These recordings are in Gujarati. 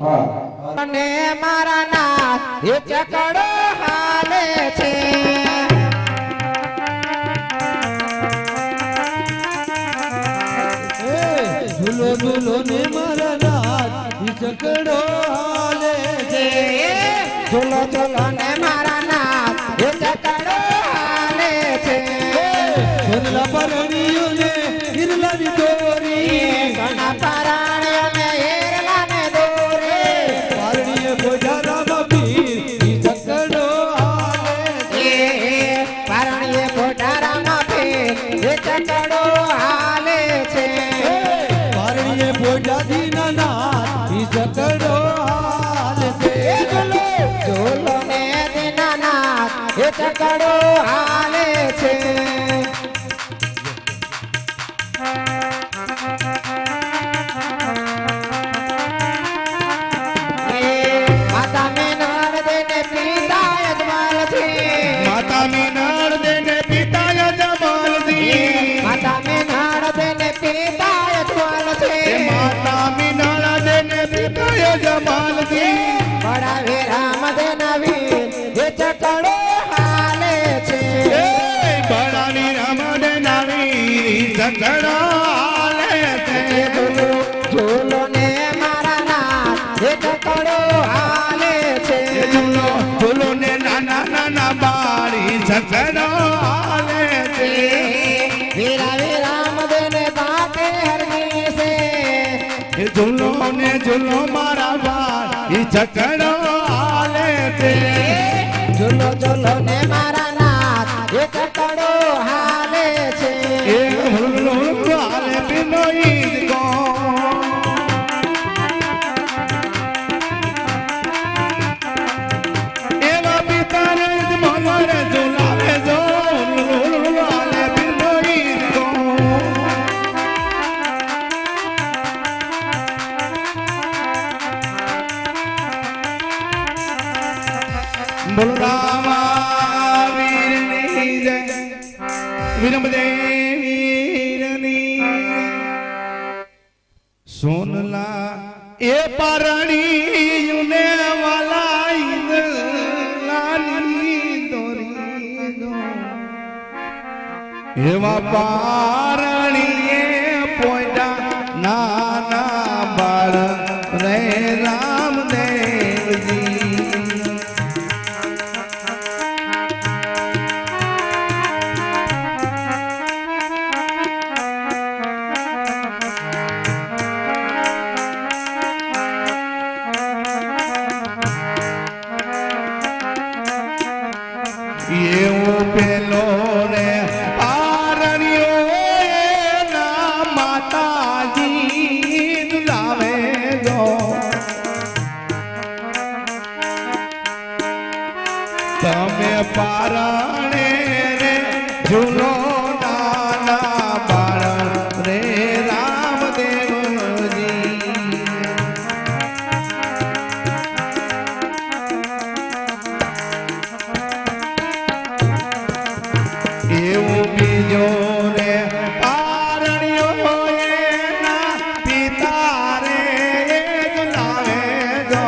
અને મારા નાથ એ ચકડો હાલે છે ઝૂલો ઝૂલો ને મારા નાથ ઈ ચકડો હાલે છે ઝૂલો ઝૂલો ને મારા નાથ એ ચકડો હાલે છે ઘરલા પરણીઓ ને હિરલાની દોરી ઘણા પરાણીઓ ને હિરલા ને દોરી પારણીએ બોજારામાં પીર ઈ ચકડો હાલે છે પરાણીએ બોજારામાં પીર એ ચકડો હાલે છે પારણીએ બોજાથી ના નાથ ઈ ચકડો હાલે છે ઝૂલો ને દીનાનાથ એ ચકડો હાલે છે માતા મેનાર દેને પિતા યજમાલ થી માતા મીનાર દેને પિતા યજમાલ દી માતા મેનાર દેને પિતા યજમાલ થી માતા મીનાર દેને પિતા યજમાલ દી બડા વિરામ દેના વીર એ ચકડો હાલે છે બડાની રામ દેનાવી ચકડો હાલે છે ઝૂલો ને મારા નાથ એ ચકડો હાલે છે ઝૂલો ઝૂલો ને નાના નાના બાળી ચકડો હાલે છે વીરા વિરામ દેને બાતે હરની છે ઝૂલો ને ઝૂલો મારા બાળી ચકડો હાલે છે ઝૂલો ઝૂલો ને મારા નાથ એ ચકડો હાલે છે એ હુલ્લો હુલ્લો હાલે બિનો ઈદ કો એવા પિતાને જ મનરે ઝુલાવે જો હુલ્લો હુલ્લો હાલે બિનો ઈદ કો બોલો રામા વીરની જય વીરમદેવીરની સોનલા એ પરણીયુને વાલા ઈદલાની દોરી દો એવા પારણીએ પોઈડા નાના બાળ રે રામદેવજી એવું પેલો રે પારણ્યો એના માતાજી દુલાવે ગો તમે પારણે રે ઝૂલો નાના બાળ રે રામદેવજી એવું બીજો રે પારણ્યો એના પિતા રે લાવે જો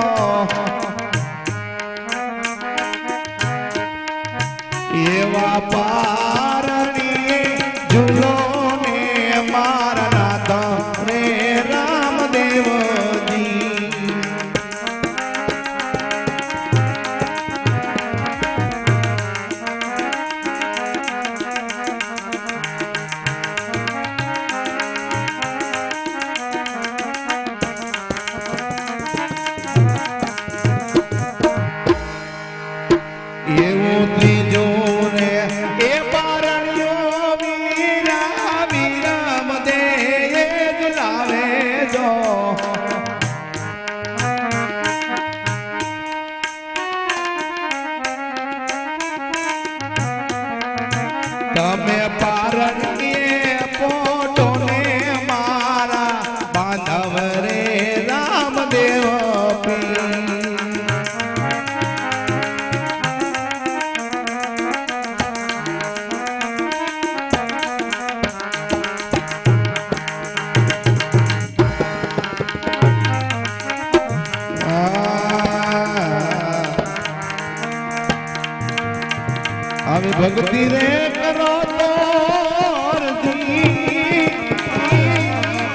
આવી ભક્તિ રે કરો તો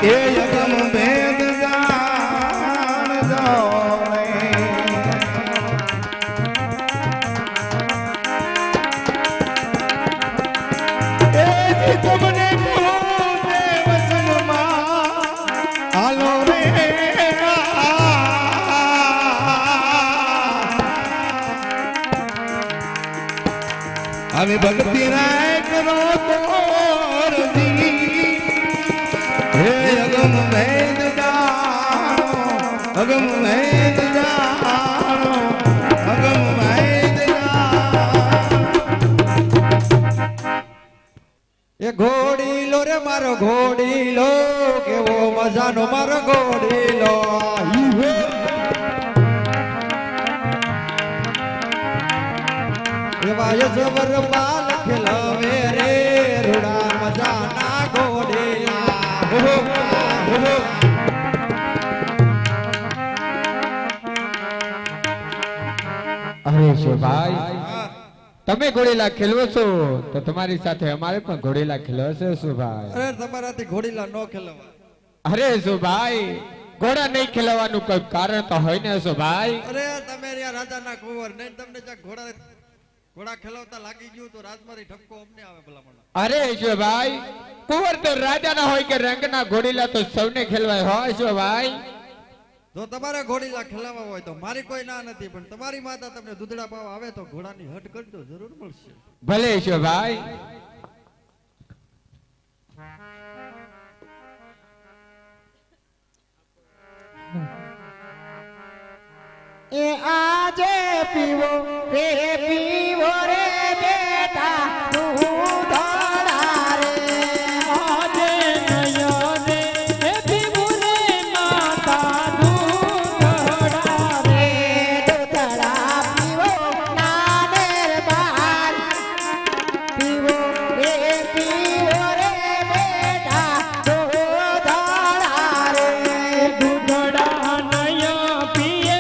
એ યગમ ભેદ જાણ જાઓ તમને કહું દેવ સનમાં હાલો રે આવી ભક્તિ રાય કરો તોરજી હે અગમ ભેદ જાણો અગમ ભેદ જાણો અગમ ભેદ એ ઘોડીલો રે મારો ઘોડીલો કેવો મજાનો મારો ઘોડીલો એવા યજવર બાલ ખેલવે રે રૂડા મજાના ઘોડીલા અરે શોભાઈ તમે ઘોડીલા ખેલવો છો તો તમારી સાથે અમારે પણ ઘોડીલા ખેલવો છે શોભાઈ અરે તમારાથી ઘોડીલા નો ખેલવા અરે શોભાઈ ઘોડા નહીં ખેલવાનું કોઈ કારણ તો હોય ને શોભાઈ અરે તમે રહ્યા રાજાના કુંવર નહીં તમને જ્યાં ઘોડા ખેલવતા લાગી ગયું તો રાજમાંથી ઠપકો અમને આવે ભલામણ અરે શોભાઈ કુંવર તો રાજાના હોય કે રંગના ઘોડીલા તો સૌને ખેલવાય હોય શોભાઈ જો તમારે ઘોડીલા ખેલાવા હોય તો મારી કોઈ ના નથી પણ તમારી માતા તમને દૂધડા પાવા આવે તો ઘોડાની હટ કરજો જરૂર મળશે ભલે શોભાઈ એ આજે પીવો રે પીવો રે બેટા દૂધડા રે આજે નયો રે એ પીવો રે માતા દૂધડા રે દૂધડા પીવો નાનેર બાર પીવો રે બેટા દૂધડા રે દૂધડા નયો પીએ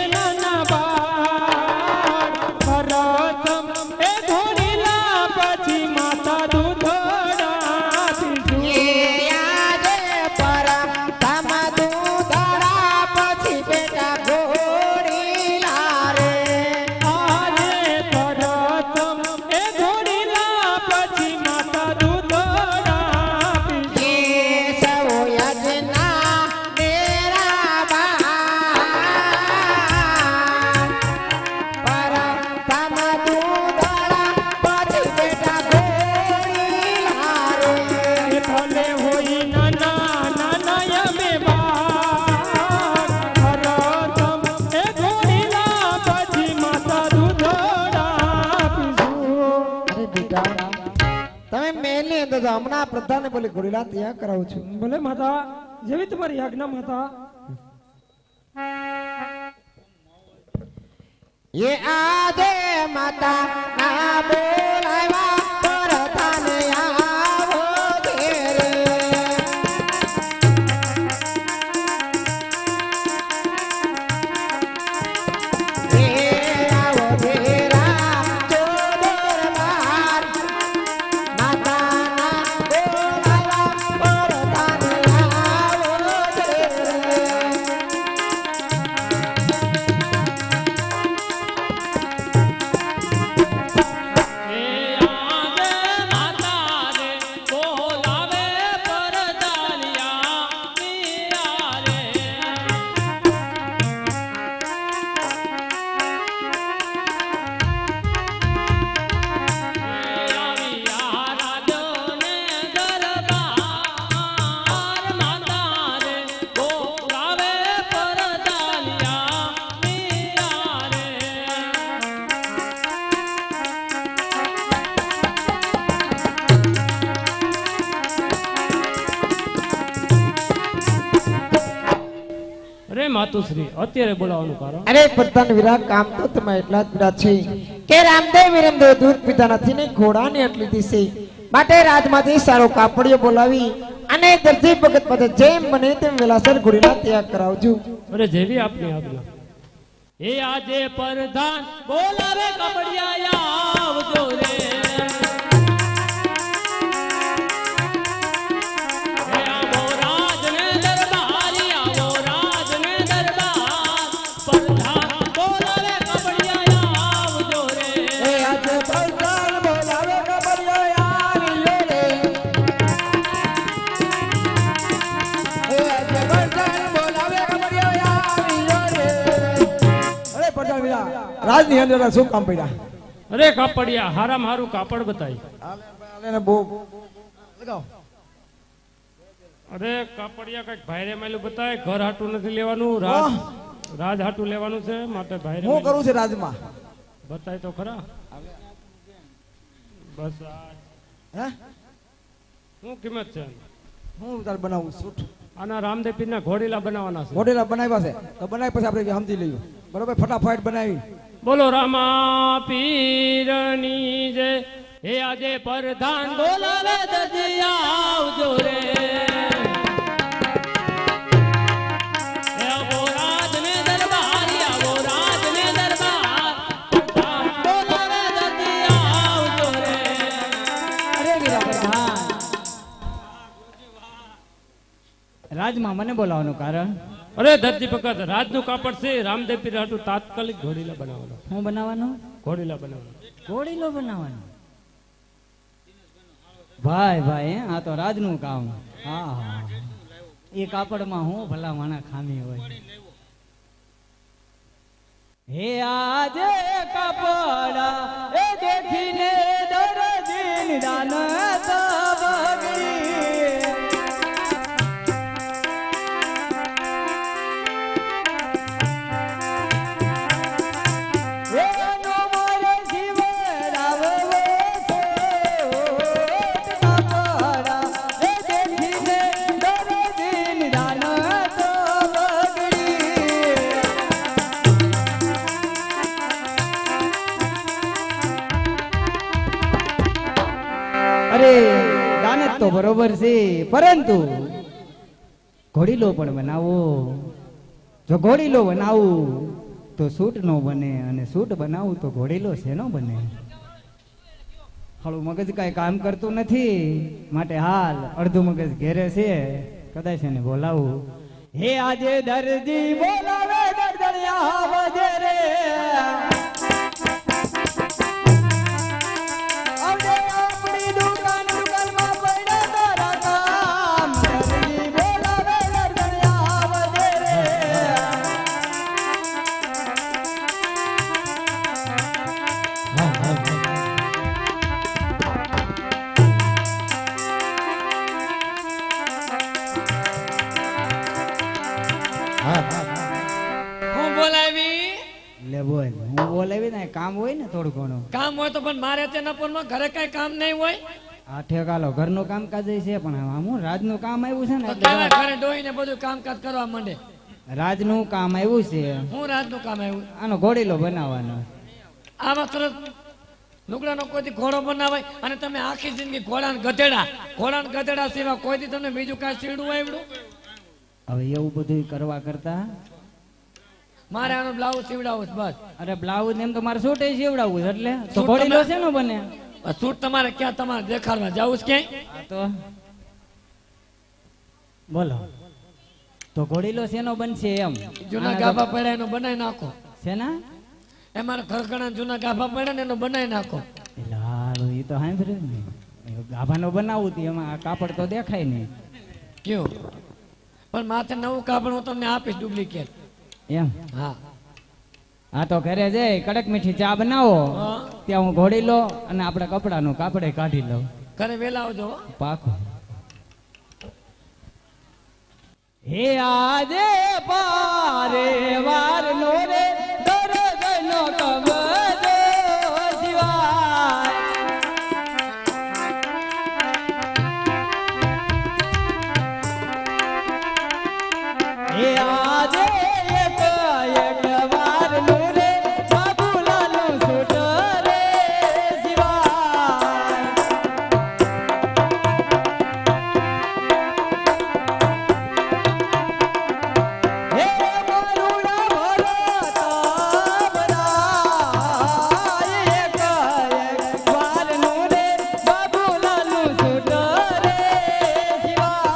હમણાં પ્રધાને બોલે ઘોડીલા તૈયાર કરાવું છું ભલે માતા જેવી તમારી આજ્ઞા માતા એ આદે માતા ના બોલાવા પ્રધાને આવો ઘેરે એ આવો ઘેરા ચોદર બાર માતુશ્રી અત્યારે બોલાવવાનું કારણ અરે પ્રધાન વિરાટ કામ તો તમે એટલા જ વિરાટ છે કે રામદેવ વિરમદેવ દૂધ પીતા નથી ને ઘોડાની આટલી દિશે માટે રાજમાંથી સારો કાપડિયો બોલાવી અને દરજી ભગત પાસે જેમ બને તેમ વેલાસર ઘોડીલા તૈયાર કરાવજો અરે જેવી આપની આજ્ઞા એ આજે પ્રધાન બોલાવે કપડિયા આવજો રે રાજની અંદર શું કામ પડ્યા અરે કાપડિયા હારામાં હારું કાપડ બતાય. એને બહુ લગાવ અરે કાપડિયા કઈક ભાઈરે માયલું બતાય. ઘર હાટું નથી લેવાનું, રાજ હાટું લેવાનું છે માટે ભાઈરે હું કરું છે રાજમાં બતાય તો ખરા. બસ હે શું કિંમત છે હું તાર બનાવું સૂટ આના રામદેવ પીરના ઘોડીલા બનાવવાના છે. મોઢેલા બનાવ્યા છે તો બનાવી પછી આપણે સમજી લઈએ બરોબર ફટાફટ બનાવી બોલો રામા પીરની જય. હે આજે પ્રધાન બોલાવે દરજી આવજો રે. હે આવો રાજને દરબાર, આવો રાજને દરબાર, પ્રધાન બોલાવે દરજી આવજો રે. અરે વીરા પ્રધાન રાજમાં મને બોલાવવાનું કારણ અરે દરજી ભગત રાજનું કાપડ છે. રામદેવ પીર હાટું તાત્કાલિક ઘોડીલા બનાવવાનો. હું બનાવવાનું ઘોડીલા બનાવવાનો. ઘોડીલો બનાવવાનો ભાઈ ભાઈ હે? આ તો રાજનું કામ. હા હા એ કાપડમાં હું ભલા માણા ખામી હોય. હે આજે કાપડા એ દેખીને દરજીન દાન તબગડી. એનો મારે જીવડાવો છે કાપડા એ દેખીને દરજીન દાન તબગડી. અરે દાનત તો બરોબર છે પરંતુ ઘોડીલો પણ બનાવો. જો ઘોડીલો બનાવું તો સૂટ નો બને અને સૂટ બનાવું તો ઘોડીલો શેનો બને. હાલું મગજ કાંઈ કામ કરતું નથી માટે હાલ અડધું મગજ ઘેરે છે કદાચ એને બોલાવું. હે આજે દરજી બોલાવે દરદરિયા વજે રે. આવજે આપણી દુકાનમાં પડ્યા તારા કામ. દરજી બોલાવે દરદરિયા વજે રે. હું બોલાવી લે બોલ હું બોલાવી ને કામ હોય ને થોડું ઘણું. કામ હોય તો પણ મારે તે નપુરમાં ઘરે કઈ કામ નહીં હોય આ ઠેકાલો ઘરનું કામકાજ છે પણ આમ હું રાજનું કામ આવ્યું છે ને તો એટલે તારા ઘરે ડોહીને બધું કામકાજ કરવા માંડે. રાજનું કામ આવ્યું છે. હું રાજનું કામ આવ્યું આનો ઘોડીલો બનાવવાનો. આવા તરત લુગડાનો કોઈથી ઘોડો બનાવાય અને તમે આખી જિંદગી ઘોડા ને ગધેડા સિવાય કોઈથી તમને બીજું કાંઈ સીડવું આવડું. હવે એવું બધું કરવા કરતા મારે આનો બ્લાઉઝ સીવડાવું છે બસ. અરે બ્લાઉઝ એમ તો મારે સૂટ સીવડાવવું છે એટલે તો સૂટ ઘોડીલો તમે- છે ને બને. સૂટ તમારે ક્યાં તમારે દેખાડવા જવું છે ક્યાંય? આ તો બોલો તો ઘોડીલો શેનો બનશે એમ. જૂના ગાભા પડ્યા એનો બનાવી નાખો. શેના એ મારા ઘરઘણા જૂના ગાભા પડ્યા ને એનો બનાવી નાખો. એટલે હારું એ તો સાંભળ્યું ને ગાભાનો બનાવું તી એમાં આ કાપડ તો દેખાય નહીં કયું પણ માથે નવું કાપડ હું તમને આપીશ ડુપ્લિકેટ. એમ. હા હા તો ઘરે જઈ કડક મીઠી ચા બનાવો હા. ત્યાં હું ઘોડીલો અને આપણે કપડાનું કાપડે કાઢી લઉં. ઘરે વેલા આવજો હો. પાકું. હે આજે પારે વાર નો રે દરદ નો કબજો શિવાય. હે આજે એક એક વાર નો રે બાબુલાનું સૂટ રે શિવાય. હે મારુડા ભરતા બરાય એક એક વાલનું રે બાબુલાનું સૂટ રે શિવાય.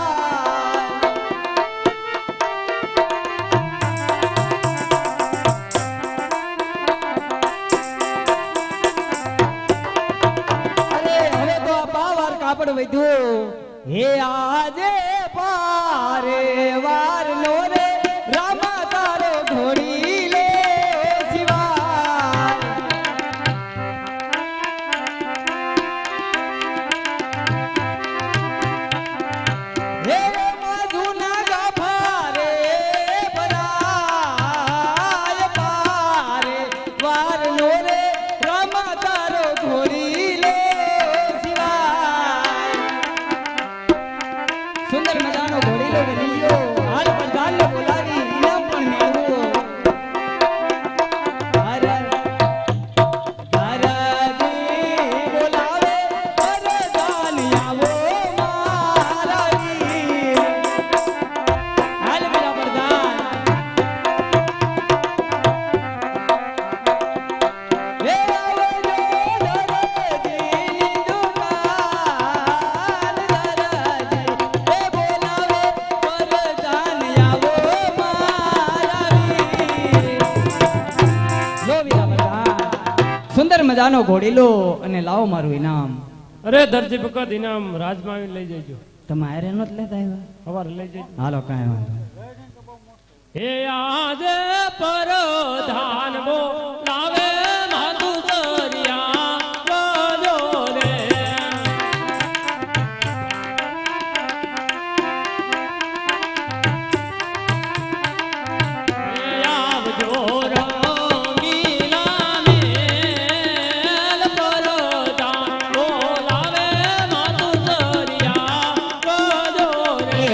અરે હવે તો આ પાવાર કાપડ વધ્યું. હે આજે પારે વાર નો રે રામા તારો ઘોડી લે શિવાય. મજાનો ઘોડી લો અને લાવો મારું ઇનામ. અરે દરજી ભગત ઇનામ રાજમાં આવીને લઈ જજો. તમે આયરે નો જ લેતા આવ્યા? સવારે લઈ જજો. હાલો કાંઈ વાંધો નહીં. હે આજે પરધાન બોલાવે માધુ દરિયા ગજો રે. હે આવજો રંગીલા મેલ પરધાન બોલાવે માધુ દરિયા ગજો રે.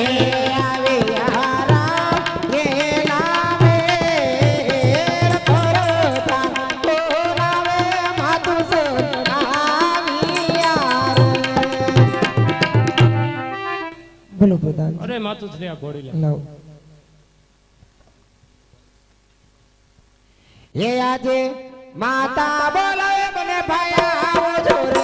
બોલો પ્રધાન. અરે માતું શ્રી આ ઘોડી લે. લાવો. એ આજે માતા બોલાવે મને ભાઈ આવજો રે.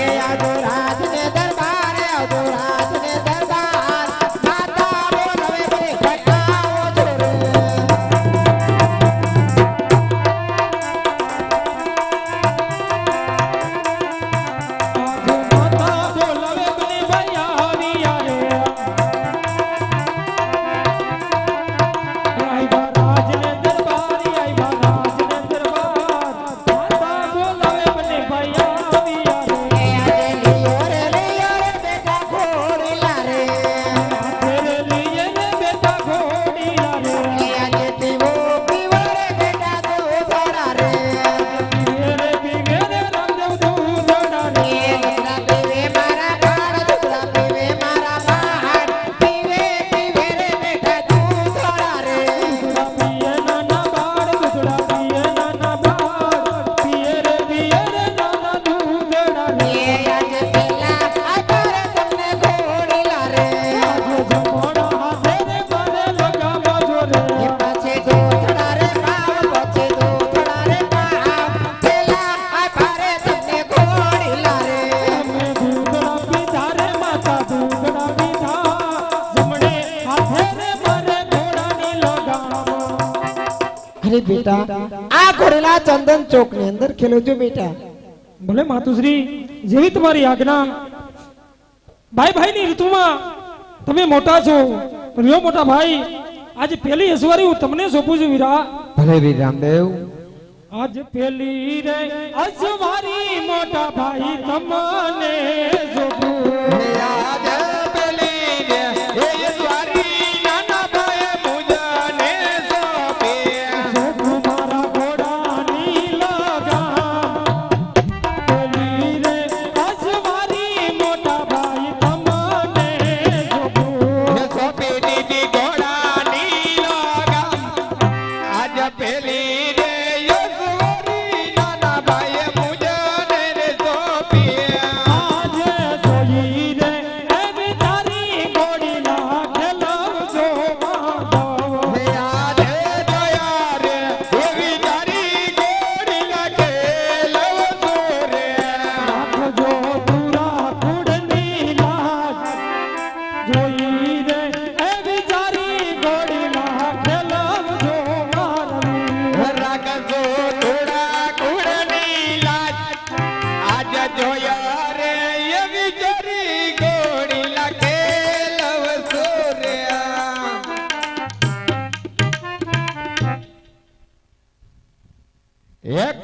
એ આજો રાજને દરબારે આવજો રાજને દરબાર માતા બોલાવે મને ભાઈ આવજો રે. અરે બેટા આ ઘોડેલા ચંદન ચોક ની અંદર ખેલો જો બેટા. ભલે માતુશ્રી, જેવી તમારી આજ્ઞા. ભાઈ ભાઈની ઋતુમાં તમે મોટા છો, લ્યો મોટા ભાઈ, આજે પહેલી અસવારી હું તમને સોંપું છું વીરા. ભલે વીર રામદેવ. આજ પહેલી રે અસવારી મોટા ભાઈ તમને સોંપું.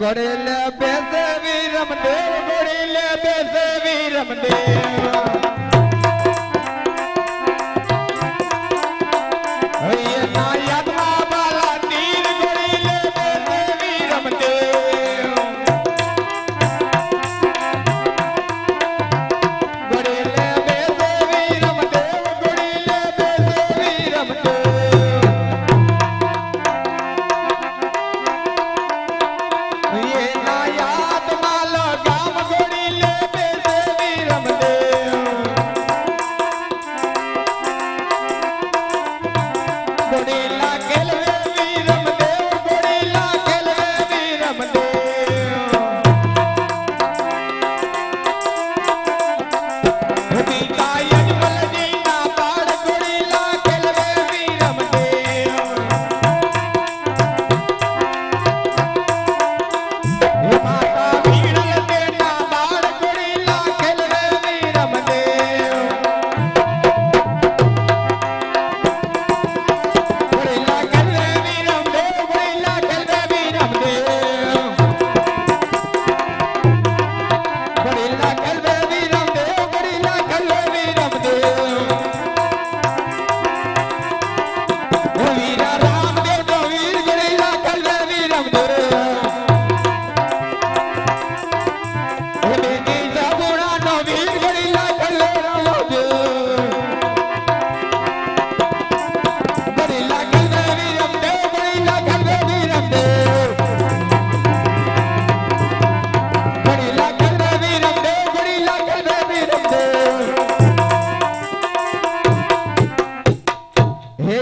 ઘોડીલે બેસે વીરમ દેવ, ઘોડીલે બેસે વીરમ દેવ. હૈયા યાદમાં બાલા તીર, ઘોડીલે બેસે વીરમ દેવ. ઘોડીલે બેસે વીરમ દેવ, ઘોડીલે બેસે વીરમ દેવ. યાદ માલો ગામ ઘોડી લે બેસે વીરમ દેવ.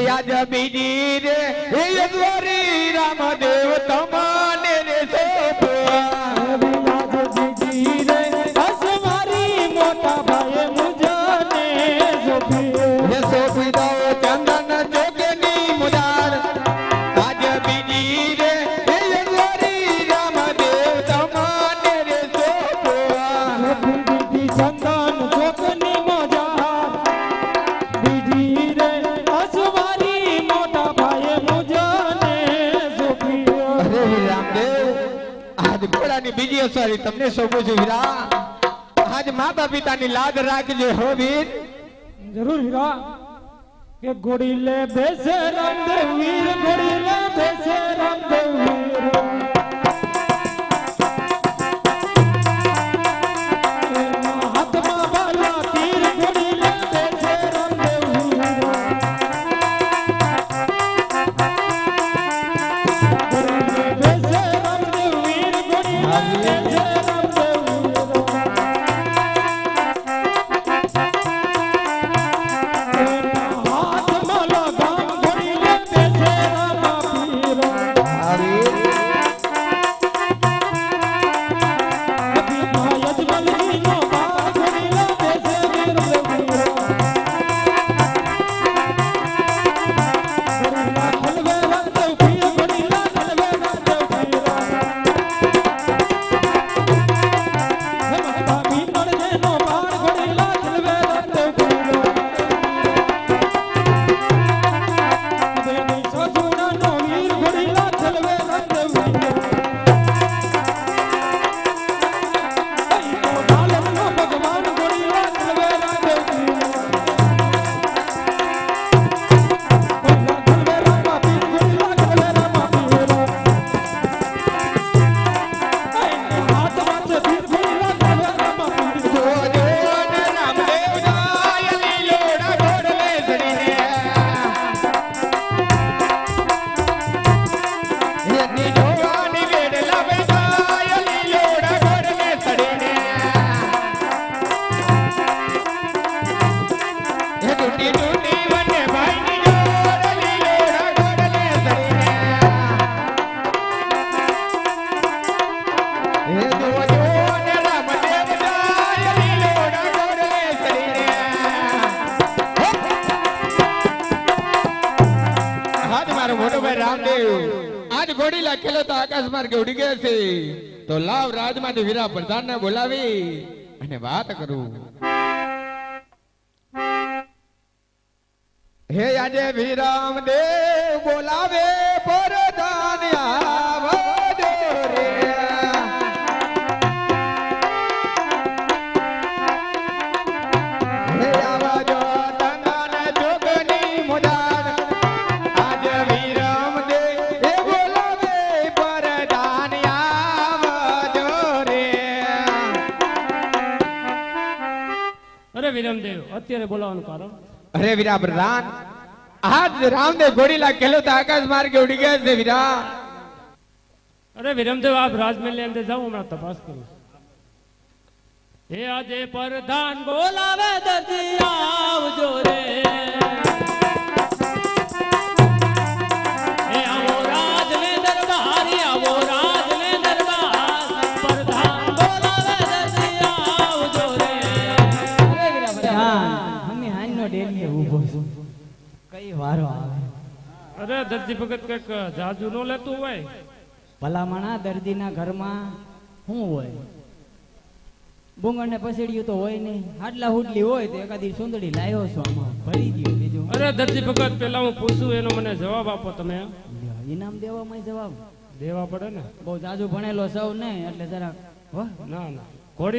યાદ બીજી રે હે યજવારી રામદેવ તમને રે સોંપવા હે સોંપી દો ચંદન જોગની મુદાર આજ બીજી રે હે યજવારી રામદેવ તમને રે સોંપવા અરે રામદેવ આજ ઘોડાની બીજી અસવારી તમને સોંપું છું વીરા આજ માતા પિતાની લાદ રાખજો હો વીર જરૂર હીરા કે ઘોડી લે બેસે રામદેવ વીર ઘોડી લે બેસે રામદેવ વીર એના હાથમાં બાલા તીર ઘોડી લે બેસે રામદેવ વીર ઘોડી લે બેસે રામદેવ વીર ઘોડી લે બેસે રામદેવ વીર હાથમાં લગામ ઘોડી લે બેસે રામા પીર યજમાનજીનો બાળ ઘોડી લે બેસે વીર વીર ખલવે રામદેવ પીર ઘોડી લે ખલવે રામદેવ પીર હે માતા ભીમળજીનો બાળ ઘોડી લે ખલવે રામદેવ પીર દેવી સજુડાનો વીર ઘોડી લે ખલવે રામદેવ પીર લાલનનો ભગવાન ઘોડી લે ખલવે રામદેવ પીર ખલવે રામા પીર ઘોડી લે ખલવે રામા પીર હાથમાં છે પીર ઘોડી લે ખલવે રામા પીર જોજો ને રામદેવ જાય લીલોડા ઘોડલે ચડીને હે નીડોવાની વેડલા બેસાય લીલોડા ઘોડલે ચડીને હે ડૂટી ડૂટી વને ભાઈની જોડ લીલોડા ઘોડલે ચડીને હે જોજો ને રામદેવ જાય લીલોડા ઘોડલે ચડીને હાથ મારો મોટો ભાઈ રામદેવ આજ ઘોડી લાખેલો તો આકાશ માર્ગે ઉડી ગયો છે તો લાવ રાજમાંથી વીરા પ્રધાનને બોલાવી અને વાત કરું હે આજે વીરામદેવ બોલાવે પ્રધાન આવજો રે હે આવજો તંગન જોગની મુદાર આજ વીરામદેવ એ બોલાવે પ્રધાન આવજો રે અરે વિરમદેવ અત્યારે બોલાવવાનું કારણ અરે વીરા પ્રધાન આજ રામદેવ ઘોડી લાખેલો તો આકાશ માર્ગે ઉડી ગયા છે વીરા અરે વિરમદેવ આપ રાજમહેલ ની અંદર જાઓ હમણાં તપાસ કરું હે આજે પ્રધાન બોલાવે દર્દી આવજો રે હે આવો રાજને દરબારી આવો રાજને દરબાર પ્રધાન બોલાવે દર્દી આવજો રે અમે હાનનો ડેલી ઊભો છું કઈ વારો આવે અરે દર્દી ભગત કઈક જાજુ નો લેતું હોય ભલામણા દર્દીના ઘરમાં શું હોય બુંગણ ને પસેડ્યું તો હોય નહીં આટલા હુડલી હોય તો એકાદી સુંદડી લાવ્યો છો આમાં ભરી દયો બીજું અરે દર્દી ભગત પેલા હું પૂછું એનો મને જવાબ આપો તમે ઇનામ દેવામાં જવાબ દેવા પડે ને બહુ જાજુ ભણેલો સૌ નહીં એટલે જરાક હો ના ના